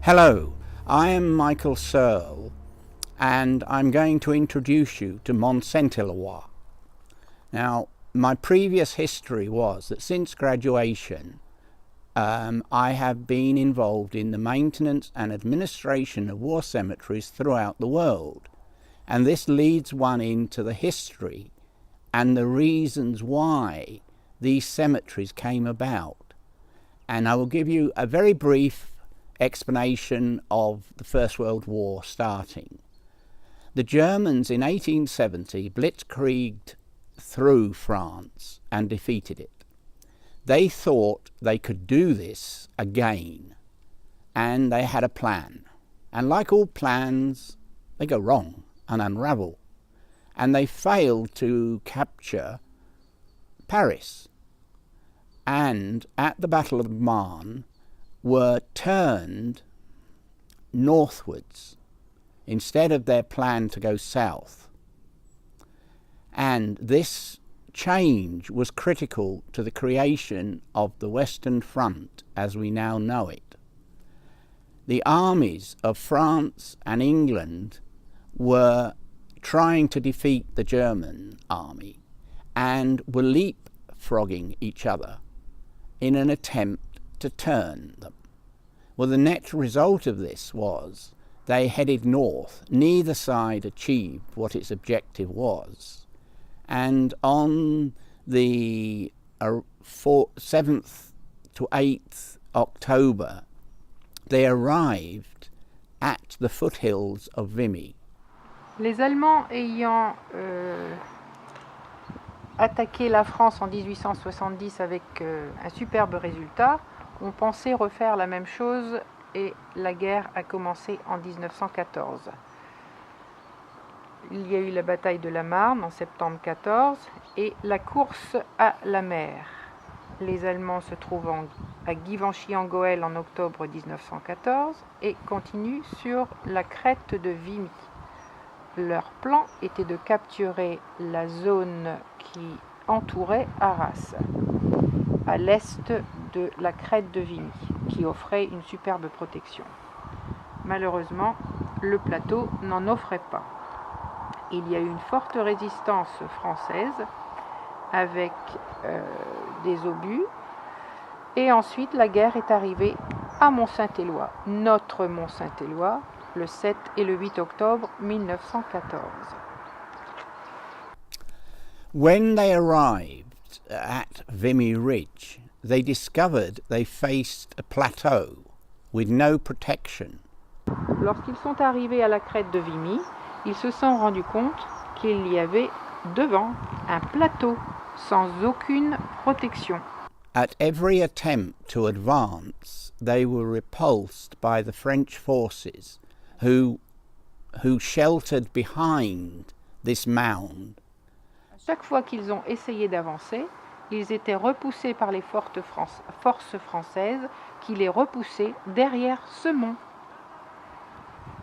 Hello, I am Michael Searle and I'm going to introduce you to Mont-Saint-Eloi. Now, my previous history was that since graduation I have been involved in the maintenance and administration of war cemeteries throughout the world, and this leads one into the history and the reasons why these cemeteries came about. And I will give you a very brief explanation of the First World War starting. The Germans in 1870 blitzkrieged through France and defeated it. They thought they could do this again, and they had a plan. And like all plans, they go wrong and unravel. And they failed to capture Paris. And at the Battle of Marne were turned northwards instead of their plan to go south. And this change was critical to the creation of the Western Front as we now know it. The armies of France and England were trying to defeat the German army and were leapfrogging each other in an attempt to turn them. Well, the net result of this was they headed north. Neither side achieved what its objective was. And on the 7th to 8th October, they arrived at the foothills of Vimy. Les Allemands ayant attaqué la France en 1870 avec un superbe résultat, ont pensé refaire la même chose et la guerre a commencé en 1914. Il y a eu la bataille de la Marne en septembre 14 et la course à la mer. Les Allemands se trouvent à Givenchy-en-Goële en octobre 1914 et continuent sur la crête de Vimy. Leur plan était de capturer la zone qui entourait Arras, à l'est de la crête de Vimy, qui offrait une superbe protection. Malheureusement, le plateau n'en offrait pas. Il y a eu une forte résistance française avec des obus, et ensuite la guerre est arrivée à Mont-Saint-Eloi, notre Mont-Saint-Eloi, le 7 et le 8 octobre 1914. When they arrived at Vimy Ridge, they discovered they faced a plateau with no protection. Lorsqu'ils sont arrivés à la crête de Vimy, ils se sont rendus compte qu'il y avait devant un plateau sans aucune protection. At every attempt to advance, they were repulsed by the French forces who sheltered behind this mound. Chaque fois qu'ils ont essayé d'avancer, ils étaient repoussés par les forces françaises qui les repoussaient derrière ce mont.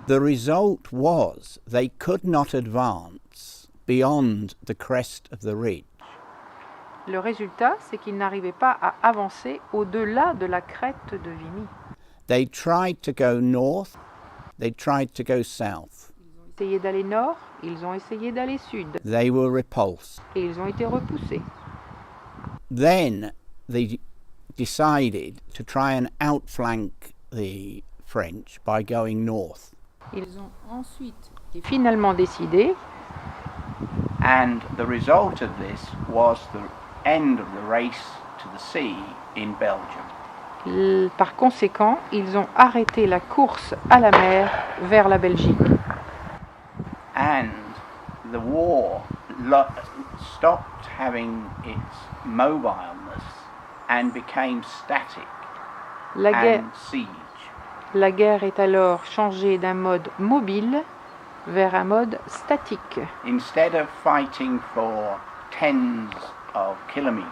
The result was they could not advance beyond the crest of the ridge. Le résultat, c'est qu'ils n'arrivaient pas à avancer au-delà de la crête de Vimy. They tried to go north, they tried to go south. Ils ont essayé d'aller nord, ils ont essayé d'aller sud. They were repulsed. Et ils ont été repoussés. Then they decided to try and outflank the French by going north. Ils ont ensuite et finalement décidé, and the result of this was the end of the race to the sea in Belgium. Par conséquent, ils ont arrêté la course à la mer vers la Belgique. And the war stopped having its mobileness and became static and siege. La guerre est alors changée d'un mode mobile vers un mode statique. Instead of fighting for tens of kilometers,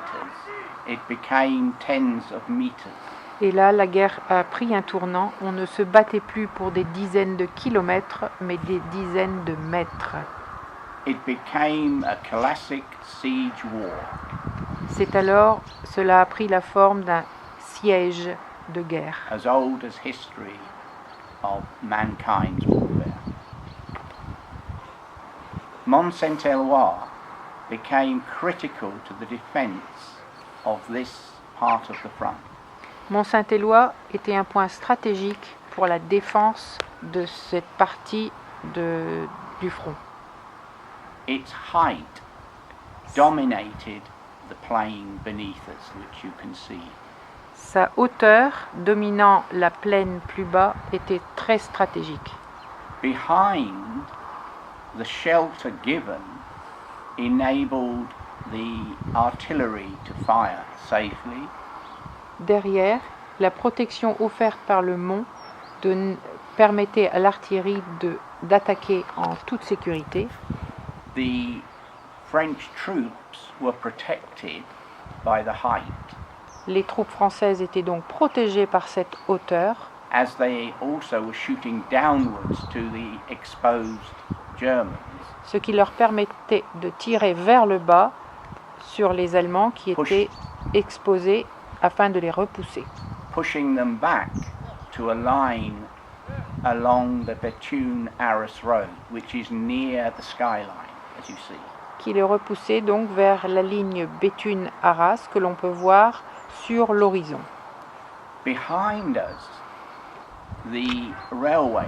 it became tens of meters. Et là, la guerre a pris un tournant. On ne se battait plus pour des dizaines de kilomètres, mais des dizaines de mètres. It became a classic siege war. Cela a pris la forme d'un siège de guerre. As old as history of mankind's warfare. Mont-Saint-Eloi became critical to the defence of this part of the front. Mont-Saint-Eloi était un point stratégique pour la défense de cette partie du front. Its height dominated the plain beneath us, which you can see. Sa hauteur, dominant la plaine plus bas, était très stratégique. Behind, the shelter given enabled the artillery to fire safely. Derrière, la protection offerte par le mont permettait à l'artillerie d'attaquer en toute sécurité. The French troops were protected by the height, Les troupes françaises étaient donc protégées par cette hauteur, as they also were shooting downwards to the exposed Germans, ce qui leur permettait de tirer vers le bas sur les Allemands qui étaient exposés afin de les repousser, pushing them back to a line along the Bethune-Arras Road, which is near the skyline, as you see. qui les repoussait donc vers la ligne Béthune-Arras que l'on peut voir sur l'horizon. Behind us, the railway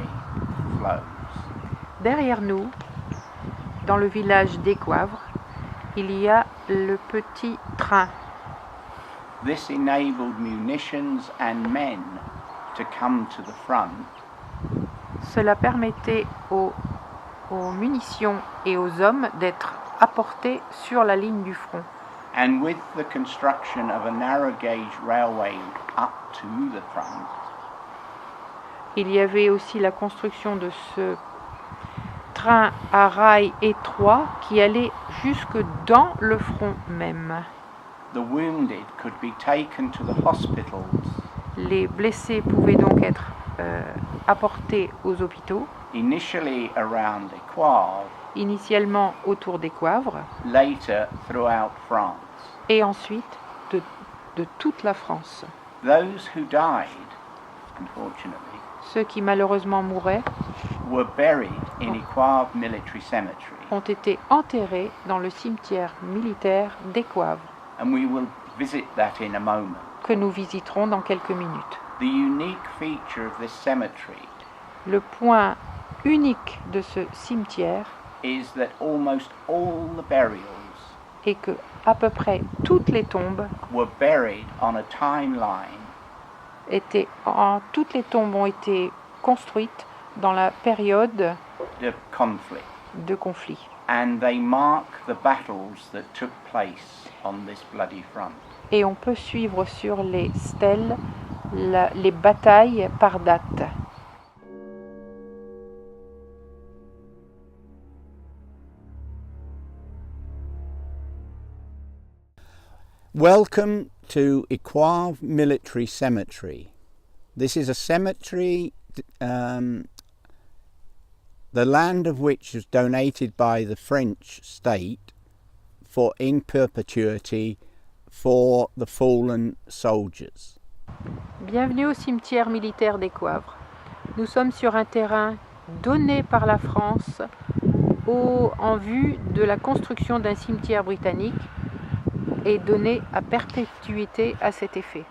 flows. Derrière nous, dans le village d'Ecoivres, il y a le petit train. This enabled munitions and men to come to the front. Cela permettait aux munitions et aux hommes d'être apportés sur la ligne du front. And with the construction of a narrow gauge railway up to the front, Il y avait aussi la construction de ce train à rails étroits qui allait jusque dans le front même. the wounded could be taken to the hospitals Les blessés pouvaient donc être apportés aux hôpitaux, initially around Ecoivres, initialement autour d'Ecoivres, later throughout France. et ensuite de toute la France. Those who died, unfortunately, Ceux qui malheureusement mouraient were buried in Ecoivres Military Cemetery, ont été enterrés dans le cimetière militaire d'Ecoivres, and we will visit that in a moment. que nous visiterons dans quelques minutes. The unique feature of this cemetery Le point unique de ce cimetière is that almost all the burials est que à peu près toutes les tombes were buried on a timeline toutes les tombes ont été construites dans la période of conflict, de conflit. and they mark the battles that took place on this bloody front. Et on peut suivre sur les stèles les batailles par date. Welcome to Ecoivres Military Cemetery. This is a cemetery, the land of which was donated by the French state for in perpetuity for the fallen soldiers. Bienvenue au cimetière militaire d'Ecoivres. Nous sommes sur un terrain donné par la France en vue de la construction d'un cimetière britannique et donné à perpétuité à cet effet.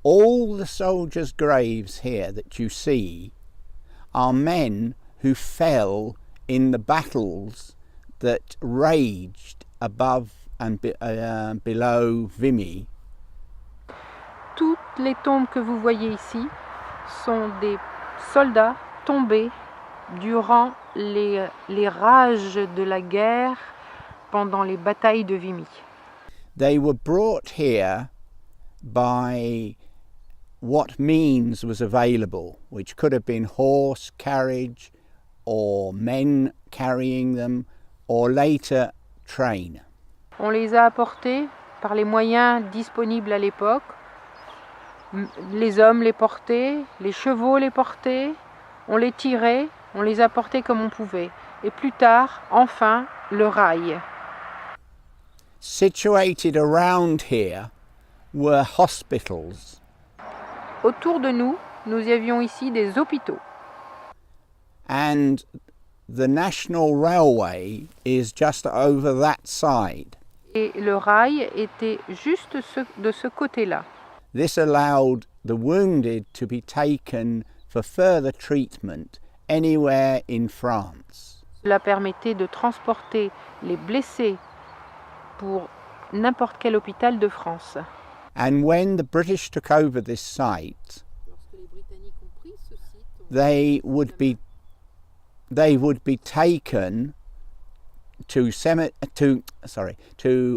All the soldiers' graves here that you see are men who fell in the battles that raged above and below Vimy. Toutes les tombes que vous voyez ici sont des soldats tombés durant les rages de la guerre pendant les batailles de Vimy. They were brought here by what means was available, which could have been horse carriage or men carrying them, or later train. On les a apportés par les moyens disponibles à l'époque. Les hommes les portaient, les chevaux les portaient, on les tirait, on les apportait comme on pouvait. Et plus tard, enfin, le rail. Situated around here were hospitals. Autour de nous, nous avions ici des hôpitaux. and the National Railway is just over that side. Et le rail était juste de ce côté-là. This allowed the wounded to be taken for further treatment anywhere in France. Cela permettait de transporter les blessés pour n'importe quel hôpital de France. And when the British took over this site, they would be taken to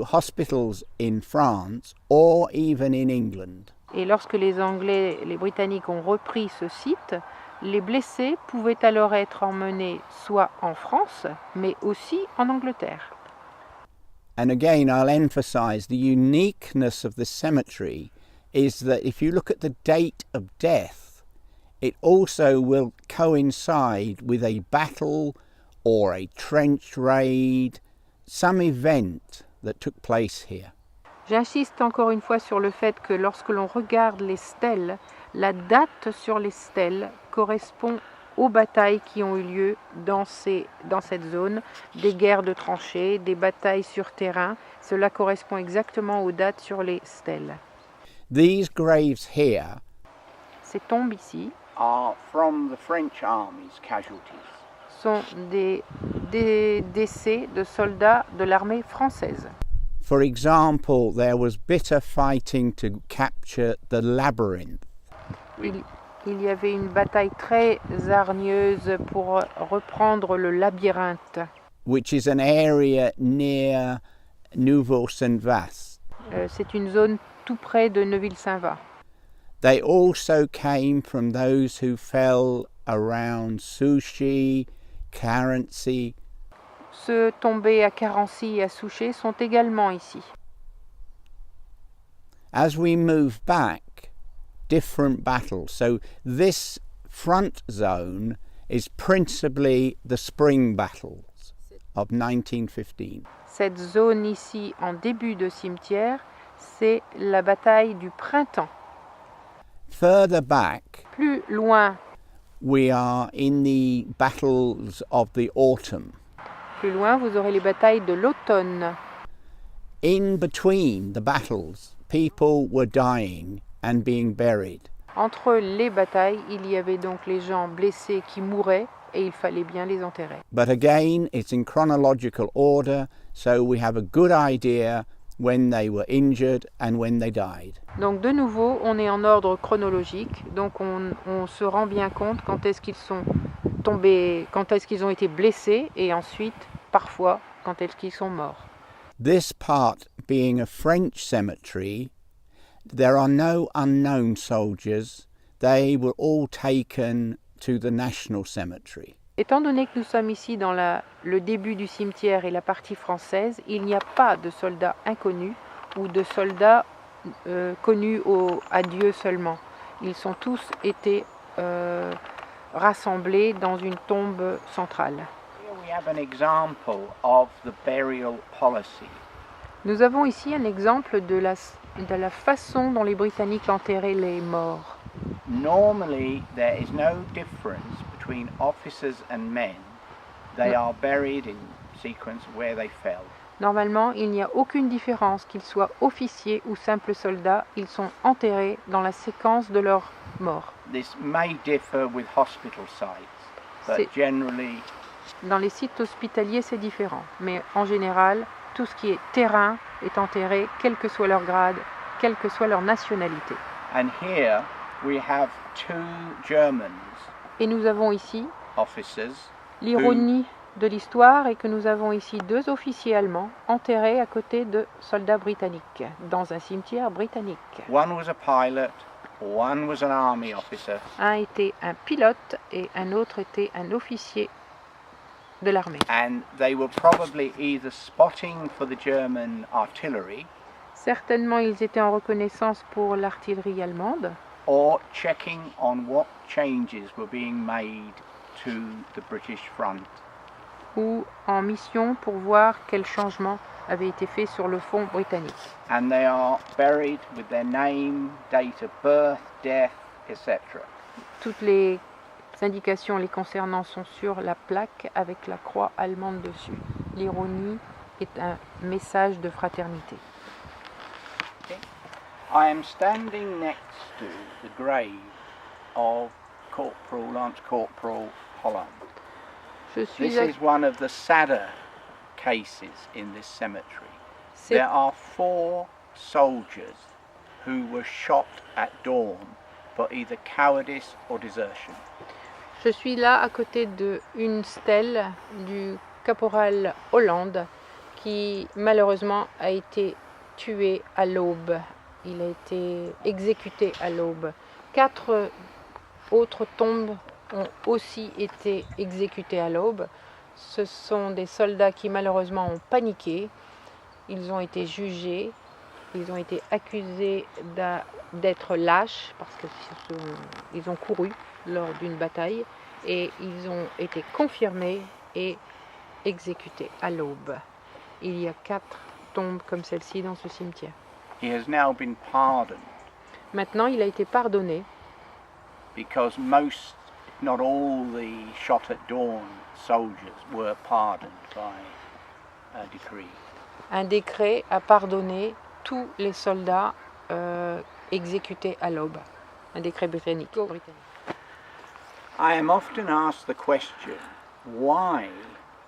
hospitals in France or even in England. Et lorsque les Britanniques ont repris ce site, les blessés pouvaient alors être emmenés soit en France, mais aussi en Angleterre. And again, I'll emphasize the uniqueness of the cemetery is that if you look at the date of death, it also will coincide with a battle or a trench raid, some event that took place here. J'insiste encore une fois sur le fait que lorsque l'on regarde les stèles, la date sur les stèles correspond aux batailles qui ont eu lieu dans cette zone, des guerres de tranchées, des batailles sur terrain. Cela correspond exactement aux dates sur les stèles. These graves here Ces tombes ici are from the French Army's casualties. Sont des décès de soldats de l'armée française. For example, there was bitter fighting to capture the labyrinth. Il y avait une bataille très hargneuse pour reprendre le labyrinthe. Which is an area near Neuville-Saint-Vaast. C'est une zone tout près de Neuville-Saint-Vaast. They also came from those who fell around Souchy, Carency. Ceux tombés à Carency et à Souchet sont également ici. As we move back, different battles. So this front zone is principally the spring battles of 1915. Cette zone ici, en début de cimetière, c'est la bataille du printemps. Further back, plus loin, we are in the battles of the autumn. Plus loin, vous aurez les batailles de l'automne. In between the battles, people were dying and being buried. Entre les batailles, il y avait donc les gens blessés qui mouraient et il fallait bien les enterrer. But again, it's in chronological order, so we have a good idea when they were injured and when they died. Donc de nouveau, on est en ordre chronologique, donc on se rend bien compte quand est-ce qu'ils sont tombés, quand est-ce qu'ils ont été blessés et ensuite, parfois, quand est-ce qu'ils sont morts. This part being a French cemetery, there are no unknown soldiers. They were all taken to the National Cemetery. Étant donné que nous sommes ici dans le début du cimetière et la partie française, il n'y a pas de soldats inconnus ou de soldats connus à Dieu seulement. Ils sont tous été rassemblés dans une tombe centrale. Here we have an example of the burial policy. Nous avons ici un exemple de la façon dont les Britanniques enterraient les morts. Normally, there is no difference between officers and men. They are buried in sequence where they fell. Normalement, il n'y a aucune différence, qu'ils soient officiers ou simples soldats, ils sont enterrés dans la séquence de leur mort. This may differ with hospital sites, but generally, dans les sites hospitaliers, c'est différent, mais en général, tout ce qui est terrain est enterré, quel que soit leur grade, quelle que soit leur nationalité. And here we have two Germans. Et nous avons ici officers. L'ironie de l'histoire est que nous avons ici deux officiers allemands enterrés à côté de soldats britanniques, dans un cimetière britannique. One was a pilot, one was an army officer. Un était un pilote et un autre était un officier de l'armée. And they were probably either spotting for the German artillery. Certainement, ils étaient en reconnaissance pour l'artillerie allemande. Or checking on what changes were being made to the British front. Ou en mission pour voir quels changements avaient été faits sur le front britannique. And they are buried with their name, date of birth, death, etc. Toutes les indications les concernant sont sur la plaque avec la croix allemande dessus. L'ironie est un message de fraternité. I am standing next to the grave of Lance Corporal Holland. Je suis This is one of the sadder cases in this cemetery. C'est- There are 4 soldiers who were shot at dawn for either cowardice or desertion. Je suis là à côté d'une stèle du caporal Hollande qui malheureusement a été tué à l'aube. Il a été exécuté à l'aube. 4 autres tombes ont aussi été exécutées à l'aube. Ce sont des soldats qui malheureusement ont paniqué. Ils ont été jugés. Ils ont été accusés d'être lâches parce qu'ils ont couru lors d'une bataille et ils ont été confirmés et exécutés à l'aube. Il y a 4 tombes comme celle-ci dans ce cimetière. He has now been pardoned Maintenant, il a été pardonné because most, if not all, the shot at dawn soldiers were pardoned by a decree. Un décret a pardonné tous les soldats exécutés à l'aube. Un décret britannique. I am often asked the question why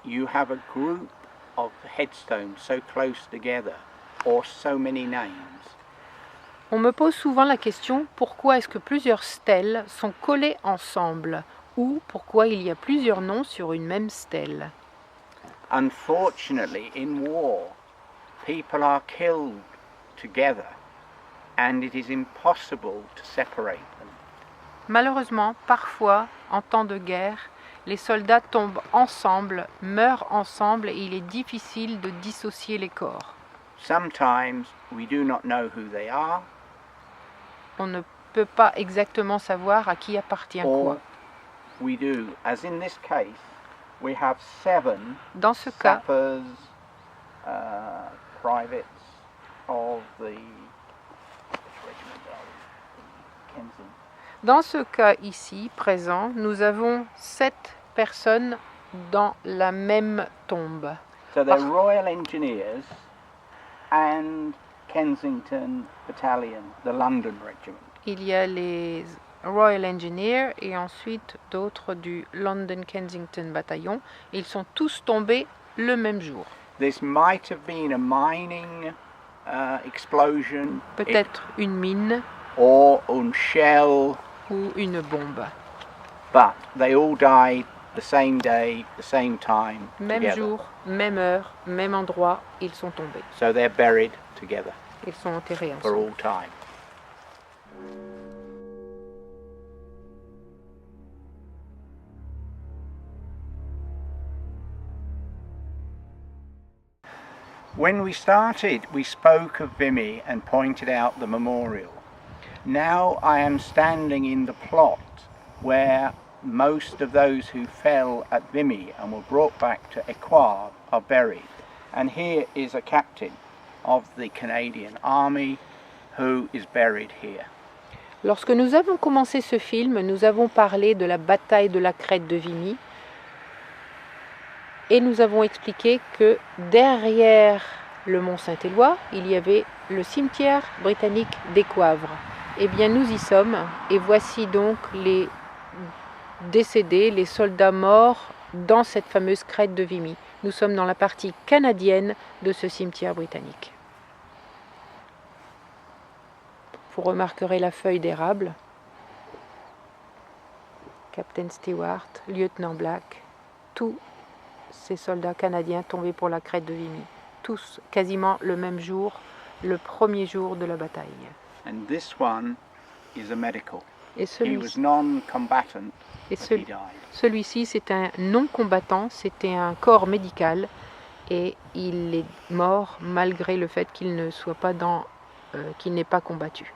you have a group of headstones so close together or so many names. On me pose souvent la question pourquoi est-ce que plusieurs stèles sont collées ensemble ou pourquoi il y a plusieurs noms sur une même stèle. Unfortunately, in war, people are killed together and it is impossible to separate them. Malheureusement, parfois, en temps de guerre, les soldats tombent ensemble, meurent ensemble et il est difficile de dissocier les corps. Sometimes we do not know who they are, On ne peut pas exactement savoir à qui appartient quoi. or we do. As in this case, we have 7 Dans ce cas, sappers, privates of the regiment of Kensington. dans ce cas ici, présent, nous avons 7 personnes dans la même tombe. So they're Royal Engineers and Kensington Battalion, the London Regiment. Il y a les Royal Engineers et ensuite d'autres du London Kensington Bataillon. Ils sont tous tombés le même jour. This might have been a mining explosion, Peut-être une mine or a shell, ou une bombe. but they all died the same day, the same time, Même together. jour, même heure, même endroit, ils sont tombés. So they're buried together Ils sont enterrés for ensemble. all time. When we started, we spoke of Vimy and pointed out the memorial. Now I am standing in the plot where most of those who fell at Vimy and were brought back to Ecoivres are buried. And here is a captain of the Canadian Army who is buried here. Lorsque nous avons commencé ce film, nous avons parlé de la bataille de la crête de Vimy et nous avons expliqué que derrière le Mont-Saint-Eloi, il y avait le cimetière britannique d'Ecoivres. Eh bien, nous y sommes et voici donc les décédés, les soldats morts dans cette fameuse crête de Vimy. Nous sommes dans la partie canadienne de ce cimetière britannique. Vous remarquerez la feuille d'érable. Captain Stewart, lieutenant Black, tous ces soldats canadiens tombés pour la crête de Vimy. Tous quasiment le même jour, le premier jour de la bataille. And this one is a medical. Et He was non-combatant, et but he died. celui-ci, c'est un non-combattant, c'était un corps médical et il est mort malgré le fait qu'il ne soit pas qu'il n'ait pas combattu.